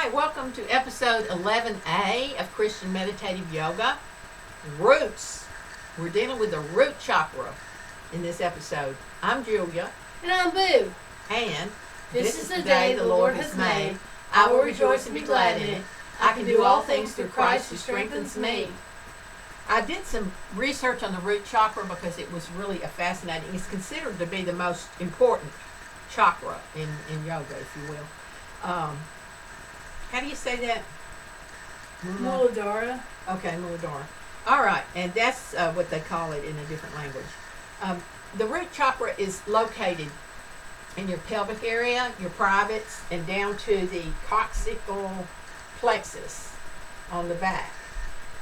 Hi, welcome to episode 11A of Christian Meditative Yoga. Roots. We're dealing with the root chakra in this episode. I'm Julia. And I'm Boo. And this is the day the Lord has made. I will rejoice and be glad in it. I can do all things through Christ who strengthens me. I did some research on the root chakra because it was really fascinating. It's considered to be the most important chakra in yoga, if you will. How do you say that? Muladhara. Okay, Muladhara. All right, and that's what they call it in a different language. The root chakra is located in your pelvic area, your privates, and down to the coccygeal plexus on the back.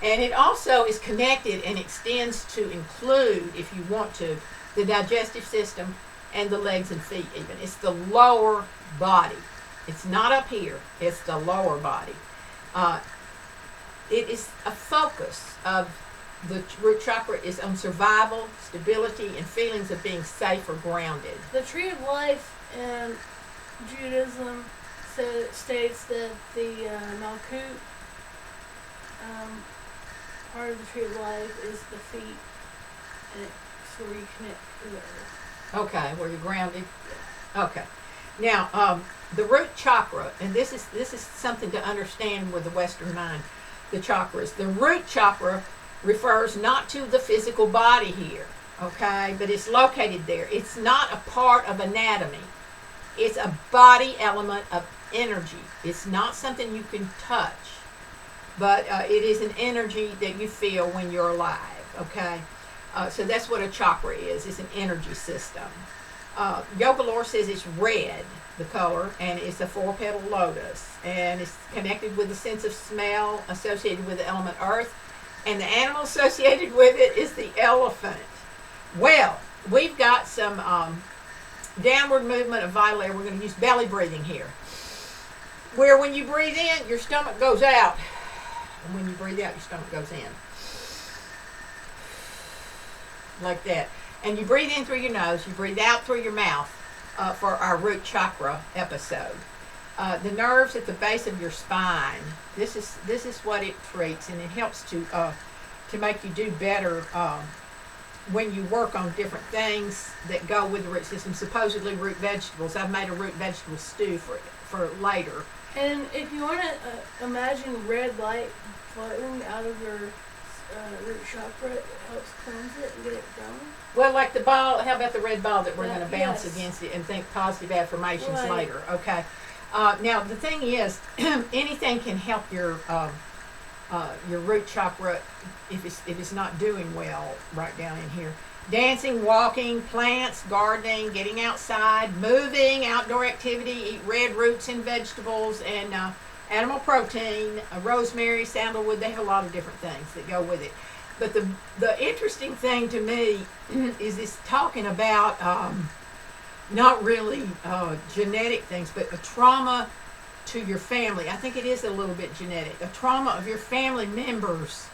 And it also is connected and extends to include, if you want to, the digestive system and the legs and feet even. It's the lower body. It's not up here. It's the lower body. It is a focus of the root chakra is on survival, stability, and feelings of being safe or grounded. The Tree of Life in Judaism states that the Malkut part of the Tree of Life is the feet, and it's where you connect to the earth. Okay, where you're grounded. Okay. Now, the root chakra, and this is something to understand with the Western mind, the chakras. The root chakra refers not to the physical body here, okay, but it's located there. It's not a part of anatomy. It's a body element of energy. It's not something you can touch, but it is an energy that you feel when you're alive, okay? So that's what a chakra is. It's an energy system. Yoga lore says it's red, the color, and it's a 4-petal lotus, and it's connected with the sense of smell associated with the element earth, and the animal associated with it is the elephant. Well, we've got some downward movement of vital air. We're going to use belly breathing here, where when you breathe in, your stomach goes out, and when you breathe out, your stomach goes in, like that. And you breathe in through your nose, you breathe out through your mouth for our root chakra episode. The nerves at the base of your spine, this is what it treats, and it helps to make you do better when you work on different things that go with the root system, supposedly root vegetables. I've made a root vegetable stew for later. And if you want to imagine red light floating out of your root chakra, it helps cleanse it and get it going. Well, like the ball, how about the red ball that we're going to bounce yes. against it and think positive affirmations Right. later, okay? Now, the thing is, anything can help your root chakra if it's not doing well right down in here. Dancing, walking, plants, gardening, getting outside, moving, outdoor activity, eat red roots and vegetables, and animal protein, rosemary, sandalwood. They have a lot of different things that go with it. But the interesting thing to me is this talking about not really genetic things, but a trauma to your family. I think it is a little bit genetic. A trauma of your family members,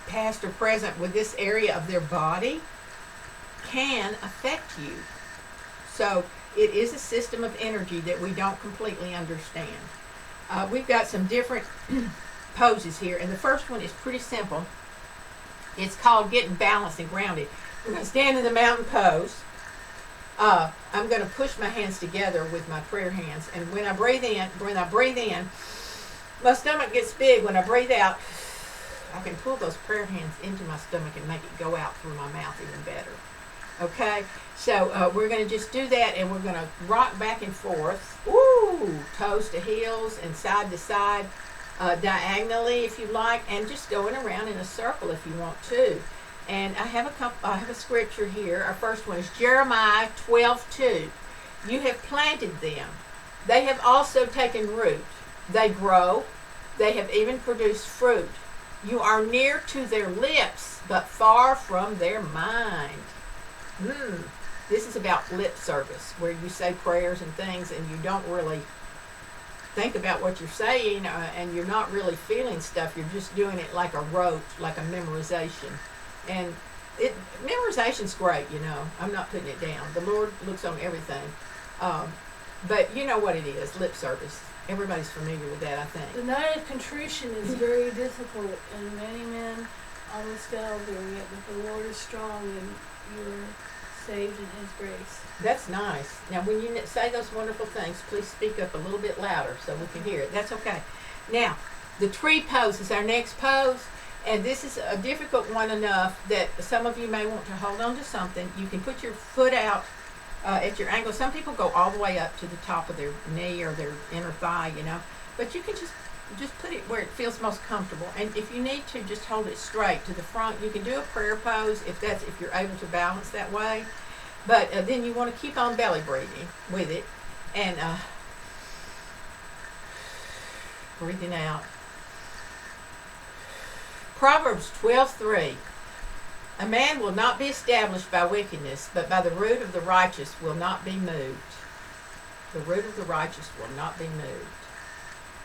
past or present, with this area of their body can affect you. So it is a system of energy that we don't completely understand. We've got some different poses here, and the first one is pretty simple. It's called getting balanced and grounded. We're going to stand in the mountain pose. I'm going to push my hands together with my prayer hands, and when I breathe in, my stomach gets big. When I breathe out, I can pull those prayer hands into my stomach and make it go out through my mouth even better. Okay, so we're going to just do that, and we're going to rock back and forth. Ooh, toes to heels and side to side. Diagonally if you like, and just going around in a circle if you want to. And I have a scripture here. Our first one is Jeremiah 12:2. You have planted them. They have also taken root. They grow. They have even produced fruit. You are near to their lips, but far from their mind. This is about lip service, where you say prayers and things and you don't really think about what you're saying, and you're not really feeling stuff. You're just doing it like a rote, like a memorization. And memorization's great, you know. I'm not putting it down. The Lord looks on everything. But you know what it is, lip service. Everybody's familiar with that, I think. The night of contrition is very difficult, and many men almost fell during it, but the Lord is strong, and you are saved in His grace. That's nice. Now, when you say those wonderful things, please speak up a little bit louder so we can hear it. That's okay. Now, the tree pose is our next pose, and this is a difficult one enough that some of you may want to hold on to something. You can put your foot out at your ankle. Some people go all the way up to the top of their knee or their inner thigh, you know, but you can just put it where it feels most comfortable. And if you need to, just hold it straight to the front. You can do a prayer pose if you're able to balance that way. But then you want to keep on belly breathing with it, and breathing out. Proverbs 12:3. A man will not be established by wickedness, but by the root of the righteous will not be moved. The root of the righteous will not be moved.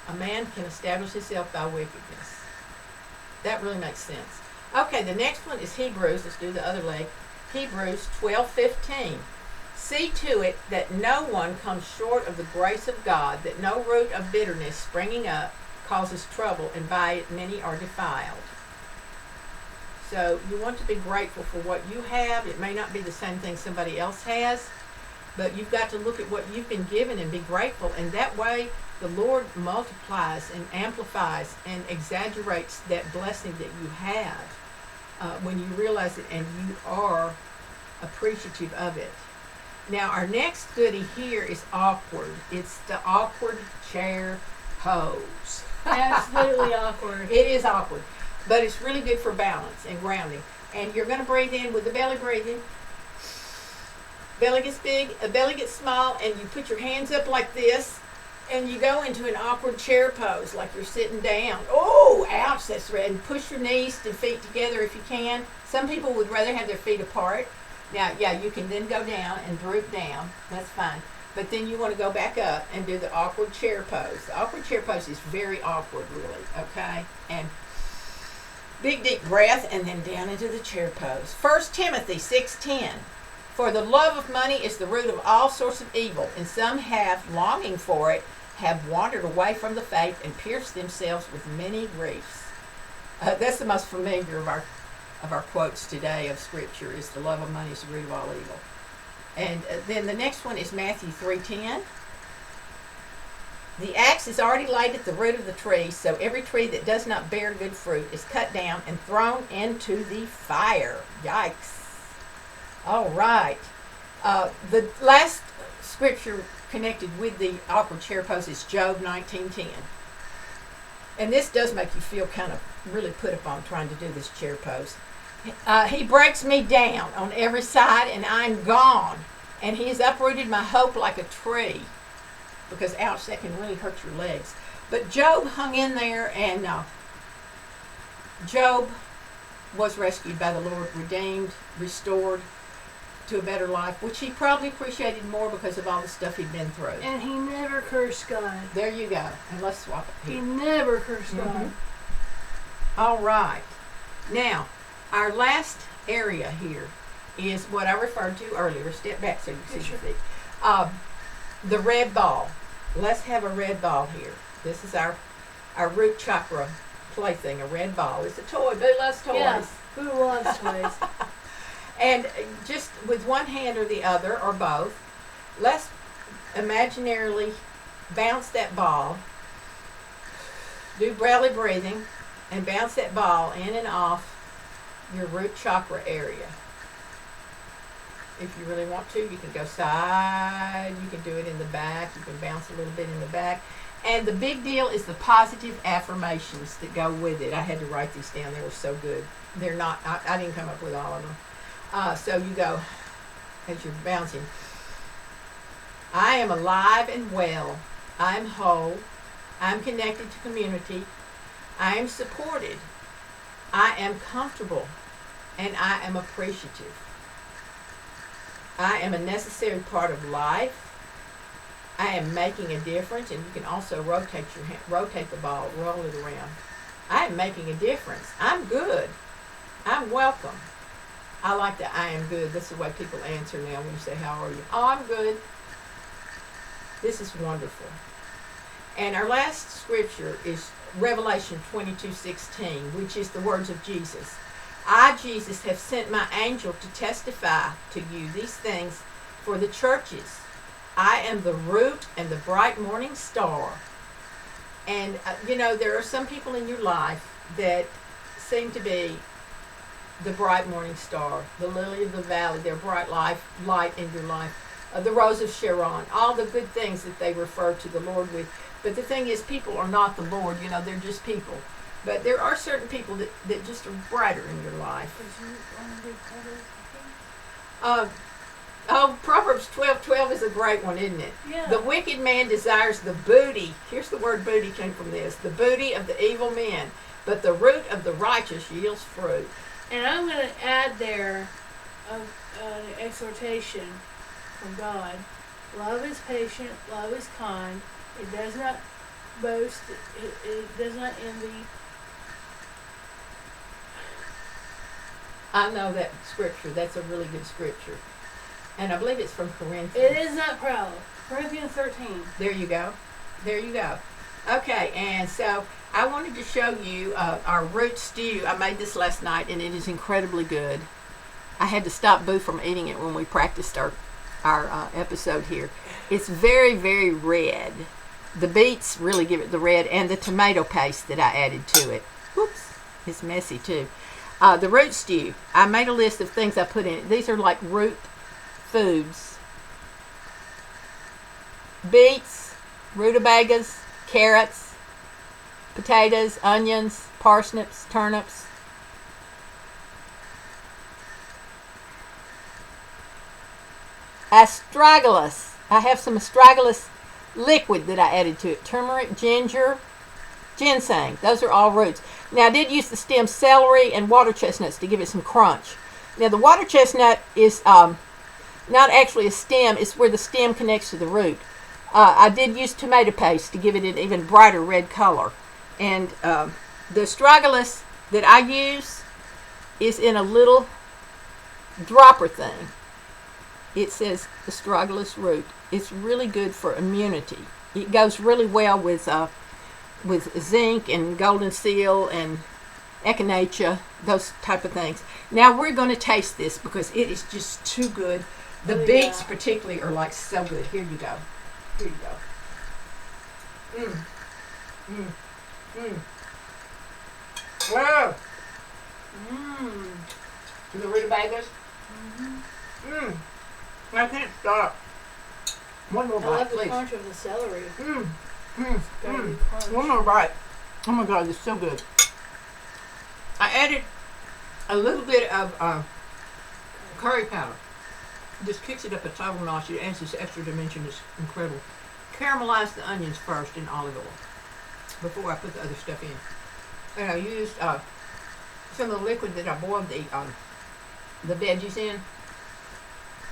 A man can establish himself by wickedness. That really makes sense. Okay, the next one is Hebrews. Let's do the other leg. Hebrews 12:15. See to it that no one comes short of the grace of God, that no root of bitterness springing up causes trouble, and by it many are defiled. So you want to be grateful for what you have. It may not be the same thing somebody else has, but you've got to look at what you've been given and be grateful. And that way the Lord multiplies and amplifies and exaggerates that blessing that you have when you realize it and you are appreciative of it. Now our next goodie here is awkward. It's the awkward chair pose. Absolutely awkward. It is awkward, but it's really good for balance and grounding. And you're going to breathe in with the belly breathing. Belly gets big, belly gets small, and you put your hands up like this, and you go into an awkward chair pose, like you're sitting down. Oh, ouch, that's red. And push your knees and feet together if you can. Some people would rather have their feet apart. Now, yeah, you can then go down and droop down. That's fine. But then you want to go back up and do the awkward chair pose. The awkward chair pose is very awkward, really, okay? And big, deep breath, and then down into the chair pose. 1 Timothy 6:10. For the love of money is the root of all sorts of evil, and some have, longing for it, have wandered away from the faith and pierced themselves with many griefs. That's the most familiar of our quotes today of Scripture, is the love of money is the root of all evil. And then the next one is Matthew 3:10. The axe is already laid at the root of the tree, so every tree that does not bear good fruit is cut down and thrown into the fire. Yikes. All right. The last scripture connected with the awkward chair pose is Job 19:10. And this does make you feel kind of really put upon trying to do this chair pose. He breaks me down on every side, and I'm gone. And he has uprooted my hope like a tree. Because, ouch, that can really hurt your legs. But Job hung in there, and Job was rescued by the Lord, redeemed, restored to a better life, which he probably appreciated more because of all the stuff he'd been through. And he never cursed God. There you go. And let's swap it here. He never cursed God. All right. Now, our last area here is what I referred to earlier. Step back so you can see your feet. The red ball. Let's have a red ball here. This is our root chakra plaything, a red ball. It's a toy. Boo loves toys. Yeah, who loves toys? And just with one hand or the other, or both, let's imaginarily bounce that ball. Do belly breathing and bounce that ball in and off your root chakra area. If you really want to, you can go side, you can do it in the back, you can bounce a little bit in the back. And the big deal is the positive affirmations that go with it. I had to write these down, they were so good. They're not, I didn't come up with all of them. So you go, as you're bouncing, I am alive and well, I am whole, I am connected to community, I am supported, I am comfortable, and I am appreciative. I am a necessary part of life. I am making a difference, and you can also rotate the ball, roll it around. I am making a difference. I'm good. I'm welcome. I like that I am good. That's the way people answer now when you say, how are you? Oh, I'm good. This is wonderful. And our last scripture is Revelation 22:16, which is the words of Jesus. I, Jesus, have sent my angel to testify to you these things for the churches. I am the root and the bright morning star. And, there are some people in your life that seem to be the bright morning star, the lily of the valley, their bright light in your life, the rose of Sharon, all the good things that they refer to the Lord with. But the thing is, people are not the Lord, they're just people. But there are certain people that just are brighter in your life. Proverbs 12:12 is a great one, isn't it? Yeah. The wicked man desires the booty. Here's the word booty came from this. The booty of the evil men. But the root of the righteous yields fruit. And I'm going to add there an exhortation from God. Love is patient. Love is kind. It does not boast. It does not envy. I know that scripture. That's a really good scripture. And I believe it's from Corinthians. It is not proud. Corinthians 13. There you go. There you go. Okay, and so I wanted to show you our root stew. I made this last night, and it is incredibly good. I had to stop Boo from eating it when we practiced our episode here. It's very, very red. The beets really give it the red, and the tomato paste that I added to it. Whoops, it's messy too. The root stew. I made a list of things I put in it. These are like root foods: beets, rutabagas, carrots, potatoes, onions, parsnips, turnips. Astragalus. I have some astragalus liquid that I added to it. Turmeric, ginger, ginseng. Those are all roots. Now, I did use the stem celery and water chestnuts to give it some crunch. Now, the water chestnut is not actually a stem. It's where the stem connects to the root. I did use tomato paste to give it an even brighter red color. And the astragalus that I use is in a little dropper thing. It says astragalus root. It's really good for immunity. It goes really well with zinc and golden seal and echinacea, those type of things. Now we're going to taste this because it is just too good. The beets particularly are like so good. Here you go. Here you go. Wow. The rutabagas. I can't stop. One more I bite, love the please. crunch of the celery. One more bite. Oh my God, it's so good. I added a little bit of curry powder. Just kicks it up a total notch. It adds this extra dimension. It's incredible. Caramelize the onions first in olive oil before I put the other stuff in. And I used some of the liquid that I boiled the veggies in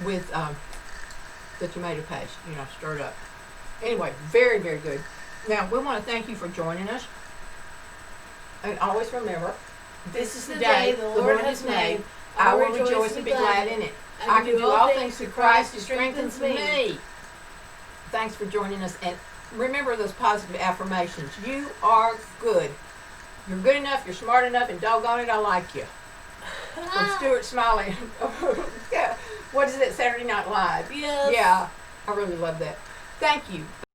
with the tomato paste. Stirred up. Anyway, very, very good. Now, we want to thank you for joining us. And always remember, this is the day the Lord has made. I will rejoice and be glad in it. I can do all things through Christ who strengthens me. Thanks for joining us. And remember those positive affirmations. You are good. You're good enough, you're smart enough, and doggone it, I like you. From Stuart Smiley. Yeah. What is it, Saturday Night Live? Yes. Yeah, I really love that. Thank you.